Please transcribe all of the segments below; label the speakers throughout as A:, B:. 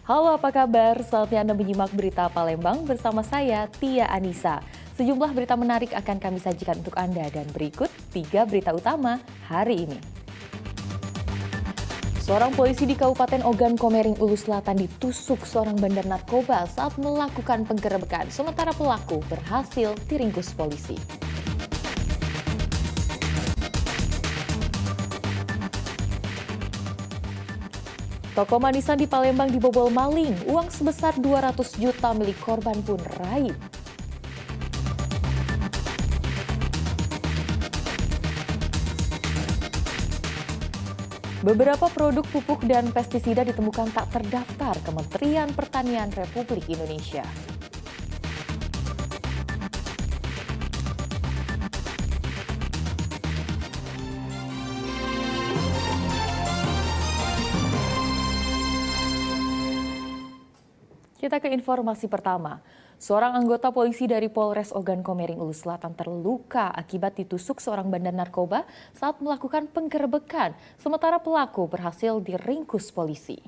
A: Halo, apa kabar? Saatnya Anda menyimak berita Palembang bersama saya, Tia Anissa. Sejumlah berita menarik akan kami sajikan untuk Anda dan berikut 3 berita utama hari ini. Seorang polisi di Kabupaten Ogan Komering Ulu Selatan ditusuk seorang bandar narkoba saat melakukan penggerebekan, sementara pelaku berhasil diringkus polisi. Toko manisan di Palembang dibobol maling, uang sebesar 200 juta milik korban pun raib. Beberapa produk pupuk dan pestisida ditemukan tak terdaftar Kementerian Pertanian Republik Indonesia. Kita ke informasi pertama. Seorang anggota polisi dari Polres Ogan Komering Ulu Selatan terluka akibat ditusuk seorang bandar narkoba saat melakukan penggerebekan, sementara pelaku berhasil diringkus polisi.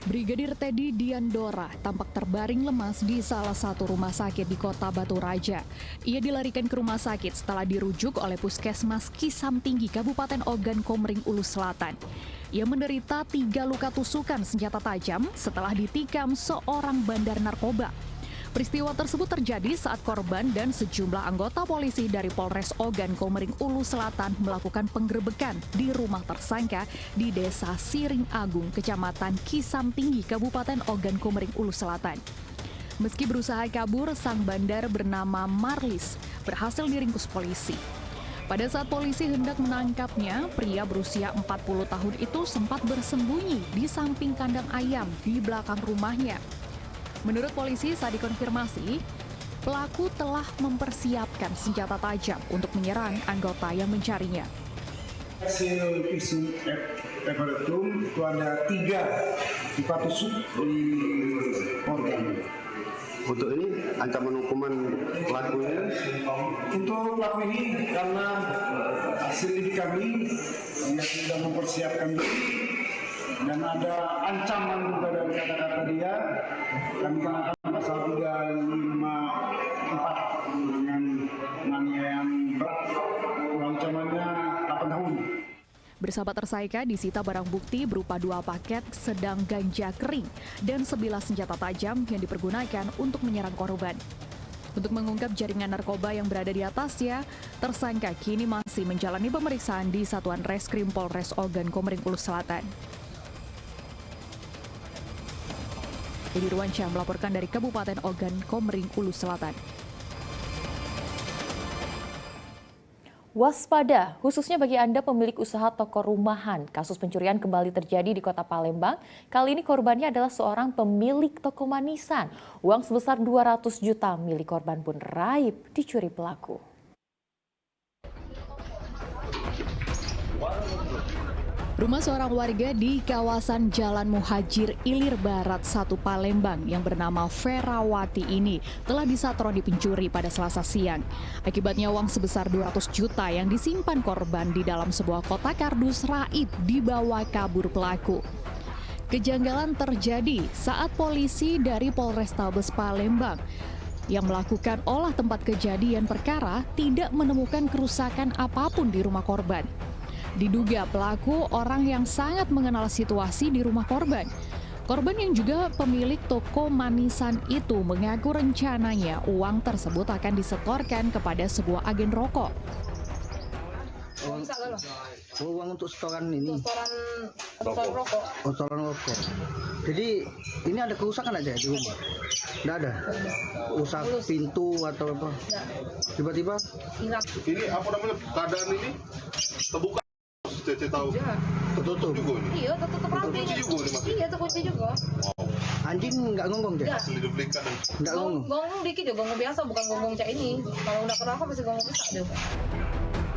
B: Brigadir Teddy Diandora tampak terbaring lemas di salah satu rumah sakit di Kota Batu Raja. Ia dilarikan ke rumah sakit setelah dirujuk oleh Puskesmas Kisam Tinggi Kabupaten Ogan Komering Ulu Selatan. Ia menderita 3 luka tusukan senjata tajam setelah ditikam seorang bandar narkoba. Peristiwa tersebut terjadi saat korban dan sejumlah anggota polisi dari Polres Ogan Komering Ulu Selatan melakukan penggerebekan di rumah tersangka di Desa Siring Agung, Kecamatan Kisam Tinggi, Kabupaten Ogan Komering Ulu Selatan. Meski berusaha kabur, sang bandar bernama Marlis berhasil diringkus polisi. Pada saat polisi hendak menangkapnya, pria berusia 40 tahun itu sempat bersembunyi di samping kandang ayam di belakang rumahnya. Menurut polisi, saat dikonfirmasi, pelaku telah mempersiapkan senjata tajam untuk menyerang anggota yang mencarinya.
C: Hasil visum laboratorium itu ada 3 luka tusuk di korban.
D: Untuk ini ancaman hukuman pelaku ini?
C: Untuk pelaku ini karena hasil lidik kami dia sudah mempersiapkan diri dan ada ancaman juga dari kata-kata dia, kami kenakan pasal 354 dengan penganiayaan berat, ancamannya 8 tahun.
B: Bersama tersangka disita barang bukti berupa 2 paket sedang ganja kering dan 11 senjata tajam yang dipergunakan untuk menyerang korban. Untuk mengungkap jaringan narkoba yang berada di atasnya, tersangka kini masih menjalani pemeriksaan di Satuan Reskrim Polres Ogan Komering Ulu Selatan. Edi Ruansyah melaporkan dari Kabupaten Ogan Komering Ulu Selatan.
A: Waspada, khususnya bagi Anda pemilik usaha toko rumahan. Kasus pencurian kembali terjadi di Kota Palembang. Kali ini korbannya adalah seorang pemilik toko manisan. Uang sebesar 200 juta milik korban pun raib dicuri pelaku.
B: Rumah seorang warga di kawasan Jalan Muhajir Ilir Barat 1 Palembang yang bernama Ferawati ini telah disatron di pencuri pada Selasa siang. Akibatnya uang sebesar 200 juta yang disimpan korban di dalam sebuah kotak kardus raib dibawa kabur pelaku. Kejanggalan terjadi saat polisi dari Polrestabes Palembang yang melakukan olah tempat kejadian perkara tidak menemukan kerusakan apapun di rumah korban. Diduga pelaku orang yang sangat mengenal situasi di rumah korban. Korban yang juga pemilik toko manisan itu mengaku rencananya uang tersebut akan disetorkan kepada sebuah agen rokok.
E: Uang untuk setoran ini? Setoran rokok. Oh, setoran rokok. Jadi ini ada kerusakan aja di rumah? Nggak ada? Rusak pintu atau apa? Tiba-tiba?
F: Ini apa namanya keadaan ini terbuka? Cece tahu.
E: Ya. Tertutup.
F: Iya, tertutup rapi. Iya, terkunci juga. Wow.
E: Anjing nggak ngomong deh? Nggak ngomong.
F: Ngomong dikit juga, ngomong biasa, bukan ngomong cak ini. Kalau udah kenapa masih ngomong bisa deh.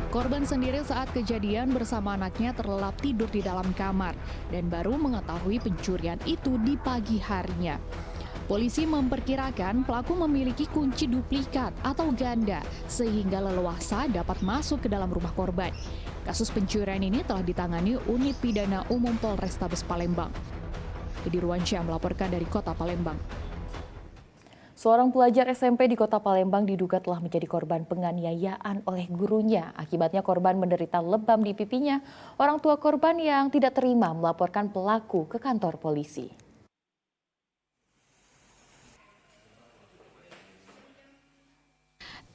B: Korban sendiri saat kejadian bersama anaknya terlelap tidur di dalam kamar dan baru mengetahui pencurian itu di pagi harinya. Polisi memperkirakan pelaku memiliki kunci duplikat atau ganda sehingga leluasa dapat masuk ke dalam rumah korban. Kasus pencurian ini telah ditangani Unit Pidana Umum Polrestabes Palembang. Edi Ruansyah melaporkan dari Kota Palembang.
A: Seorang pelajar SMP di Kota Palembang diduga telah menjadi korban penganiayaan oleh gurunya. Akibatnya korban menderita lebam di pipinya. Orang tua korban yang tidak terima melaporkan pelaku ke kantor polisi.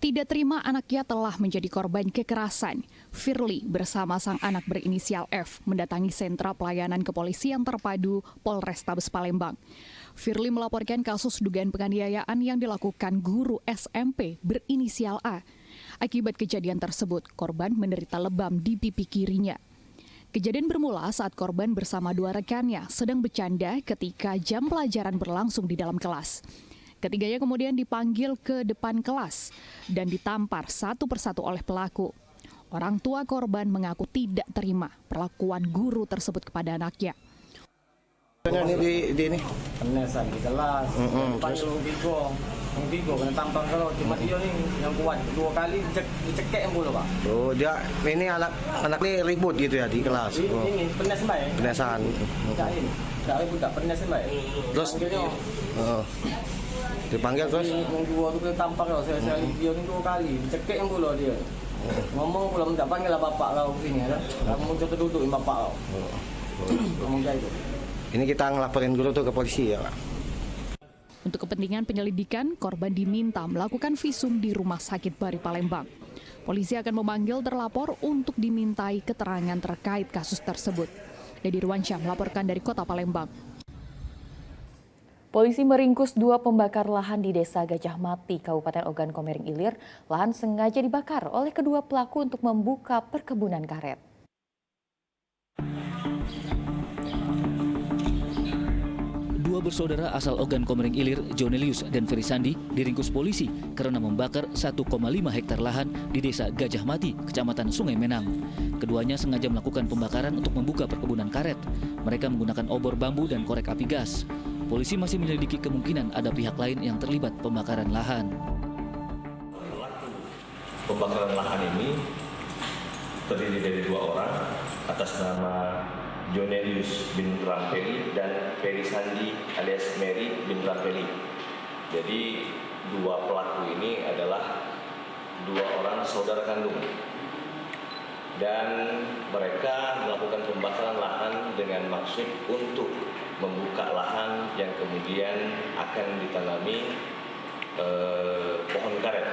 B: Tidak terima anaknya telah menjadi korban kekerasan, Firly bersama sang anak berinisial F mendatangi sentra pelayanan kepolisian terpadu Polrestabes Palembang. Firly melaporkan kasus dugaan penganiayaan yang dilakukan guru SMP berinisial A. Akibat kejadian tersebut, korban menderita lebam di pipi kirinya. Kejadian bermula saat korban bersama dua rekannya sedang bercanda ketika jam pelajaran berlangsung di dalam kelas. Ketiganya kemudian dipanggil ke depan kelas dan ditampar satu persatu oleh pelaku. Orang tua korban mengaku tidak terima perlakuan guru tersebut kepada anaknya.
G: Ini penesan di kelas, panggil Bigo kena tampar kalau cuma dia nih yang kuat 2 kali dicekek yang bulu Pak.
H: Oh dia ini anak ini ribut gitu ya di kelas.
G: Ini penes Mbak.
H: Penesan.
G: Enggak ribut enggak penes Mbak.
H: Terus dipanggil terus
G: yang dua tu kena tampar kalau saya dia ni 2 kali dicekek yang bulu dia. Ngomong pula minta panggil lah bapak kau sini ya. Kamu coba duduk bapak kau. Ngomong kayak itu.
H: Ini kita ngelaporin guru tuh ke polisi ya Pak.
B: Untuk kepentingan penyelidikan, korban diminta melakukan visum di Rumah Sakit Bari Palembang. Polisi akan memanggil terlapor untuk dimintai keterangan terkait kasus tersebut. Edi Ruansyah melaporkan dari Kota Palembang.
A: Polisi meringkus 2 pembakar lahan di Desa Gajah Mati, Kabupaten Ogan Komering Ilir. Lahan sengaja dibakar oleh kedua pelaku untuk membuka perkebunan karet.
I: Dua bersaudara asal Ogan Komering Ilir, Jonelius dan Ferry Sandi, diringkus polisi karena membakar 1,5 hektar lahan di Desa Gajah Mati, Kecamatan Sungai Menang. Keduanya sengaja melakukan pembakaran untuk membuka perkebunan karet. Mereka menggunakan obor bambu dan korek api gas. Polisi masih menyelidiki kemungkinan ada pihak lain yang terlibat pembakaran lahan.
J: Pembakaran lahan ini terdiri dari 2 orang atas nama Jonelius bin Rampeli dan Ferry Sandi alias Mary bin Rampeli. Jadi 2 pelaku ini adalah 2 orang saudara kandung. Dan mereka melakukan pembakaran lahan dengan maksud untuk membuka lahan yang kemudian akan ditanami pohon karet.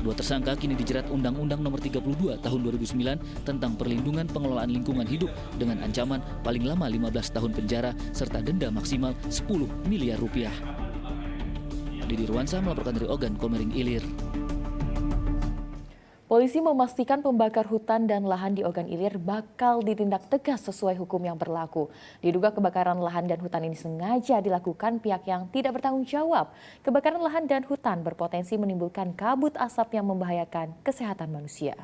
I: Dua tersangka kini dijerat Undang-Undang Nomor 32 Tahun 2009 tentang perlindungan pengelolaan lingkungan hidup dengan ancaman paling lama 15 tahun penjara serta denda maksimal 10 miliar rupiah. Edi Ruansyah melaporkan dari Ogan Komering Ilir.
A: Polisi memastikan pembakar hutan dan lahan di Ogan Ilir bakal ditindak tegas sesuai hukum yang berlaku. Diduga kebakaran lahan dan hutan ini sengaja dilakukan pihak yang tidak bertanggung jawab. Kebakaran lahan dan hutan berpotensi menimbulkan kabut asap yang membahayakan kesehatan manusia.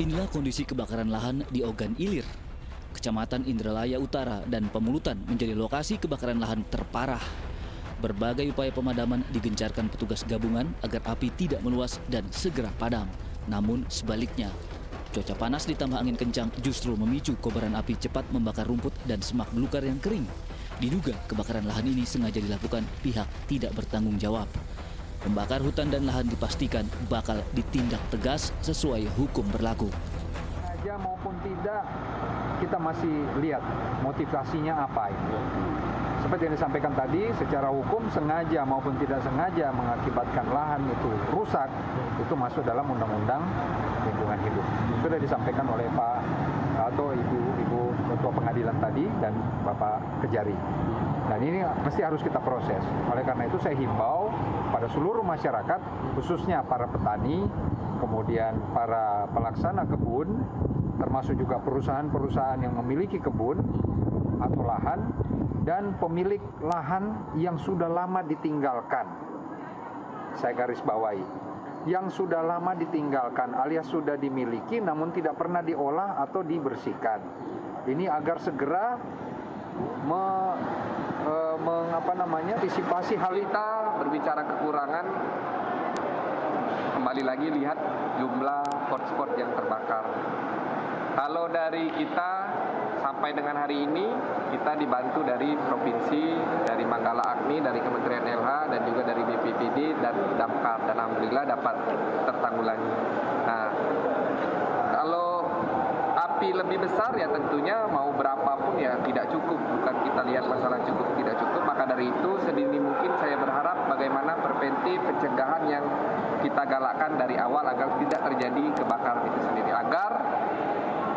I: Inilah kondisi kebakaran lahan di Ogan Ilir. Kecamatan Indralaya Utara dan Pemulutan menjadi lokasi kebakaran lahan terparah. Berbagai upaya pemadaman digencarkan petugas gabungan agar api tidak meluas dan segera padam. Namun sebaliknya, cuaca panas ditambah angin kencang justru memicu kobaran api cepat membakar rumput dan semak belukar yang kering. Diduga kebakaran lahan ini sengaja dilakukan pihak tidak bertanggung jawab. Pembakar hutan dan lahan dipastikan bakal ditindak tegas sesuai hukum berlaku.
K: Sengaja maupun tidak, kita masih lihat motivasinya apa itu. Seperti yang disampaikan tadi, secara hukum sengaja maupun tidak sengaja mengakibatkan lahan itu rusak, itu masuk dalam Undang-Undang Lingkungan Hidup. Sudah disampaikan oleh Pak atau Ibu Ketua Pengadilan tadi dan Bapak Kejari. Dan ini mesti harus kita proses. Oleh karena itu saya himbau pada seluruh masyarakat, khususnya para petani, kemudian para pelaksana kebun, termasuk juga perusahaan-perusahaan yang memiliki kebun atau lahan, dan pemilik lahan yang sudah lama ditinggalkan. Saya garis bawahi, yang sudah lama ditinggalkan alias sudah dimiliki namun tidak pernah diolah atau dibersihkan. Ini agar segera antisipasi hal itu.
L: Kita berbicara kekurangan, kembali lagi lihat jumlah hotspot yang terbakar. Kalau dari kita sampai dengan hari ini, kita dibantu dari provinsi, dari Manggala Agni, dari Kementerian LH, dan juga dari BPPD dan Damkar. Dan alhamdulillah dapat tertanggulangi. Nah, kalau api lebih besar ya tentunya mau berapapun ya tidak cukup. Bukan kita lihat masalah cukup tidak cukup. Maka dari itu sedini mungkin saya berharap bagaimana preventif pencegahan yang kita galakkan dari awal agar tidak terjadi kebakaran itu sendiri. Agar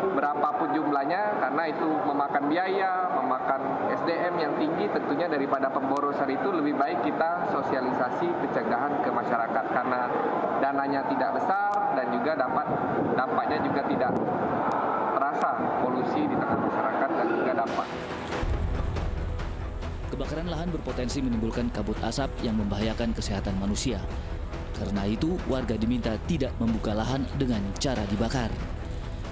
L: berapapun jumlahnya, karena itu memakan biaya, memakan SDM yang tinggi tentunya daripada pemborosan itu lebih baik kita sosialisasi pencegahan ke masyarakat karena dananya tidak besar dan juga dampaknya juga tidak terasa polusi di tengah masyarakat dan juga dampak.
I: Kebakaran lahan berpotensi menimbulkan kabut asap yang membahayakan kesehatan manusia. Karena itu, warga diminta tidak membuka lahan dengan cara dibakar.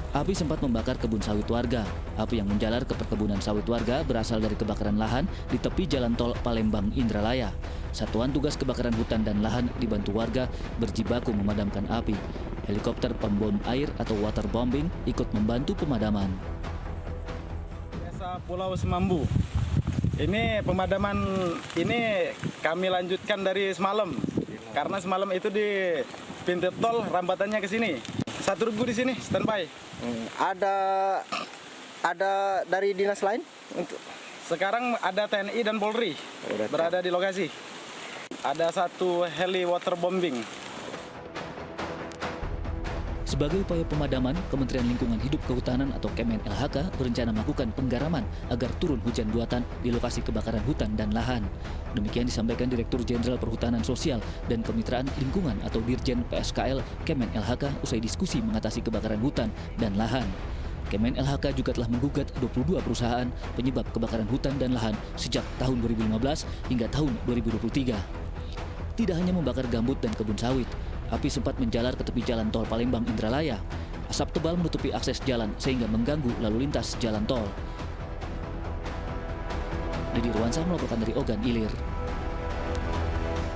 I: Api sempat membakar kebun sawit warga. Api yang menjalar ke perkebunan sawit warga berasal dari kebakaran lahan di tepi jalan tol Palembang Indralaya. Satuan Tugas Kebakaran Hutan dan Lahan dibantu warga berjibaku memadamkan api. Helikopter pembom air atau waterbombing ikut membantu pemadaman.
M: Desa Pulau Semambu. Ini pemadaman ini kami lanjutkan dari semalam. Karena semalam itu di pintu tol rambatannya ke sini. Satu regu di sini standby.
E: Ada dari dinas lain?
M: Sekarang ada TNI dan Polri berada di lokasi. Ada satu heli waterbombing.
I: Sebagai upaya pemadaman, Kementerian Lingkungan Hidup Kehutanan atau Kemen LHK berencana melakukan penggaraman agar turun hujan buatan di lokasi kebakaran hutan dan lahan. Demikian disampaikan Direktur Jenderal Perhutanan Sosial dan Kemitraan Lingkungan atau Dirjen PSKL Kemen LHK usai diskusi mengatasi kebakaran hutan dan lahan. Kemen LHK juga telah menggugat 22 perusahaan penyebab kebakaran hutan dan lahan sejak tahun 2015 hingga tahun 2023. Tidak hanya membakar gambut dan kebun sawit, api sempat menjalar ke tepi jalan tol Palembang Indralaya. Asap tebal menutupi akses jalan sehingga mengganggu lalu lintas jalan tol. Didi Ruansyah melaporkan dari Ogan Ilir.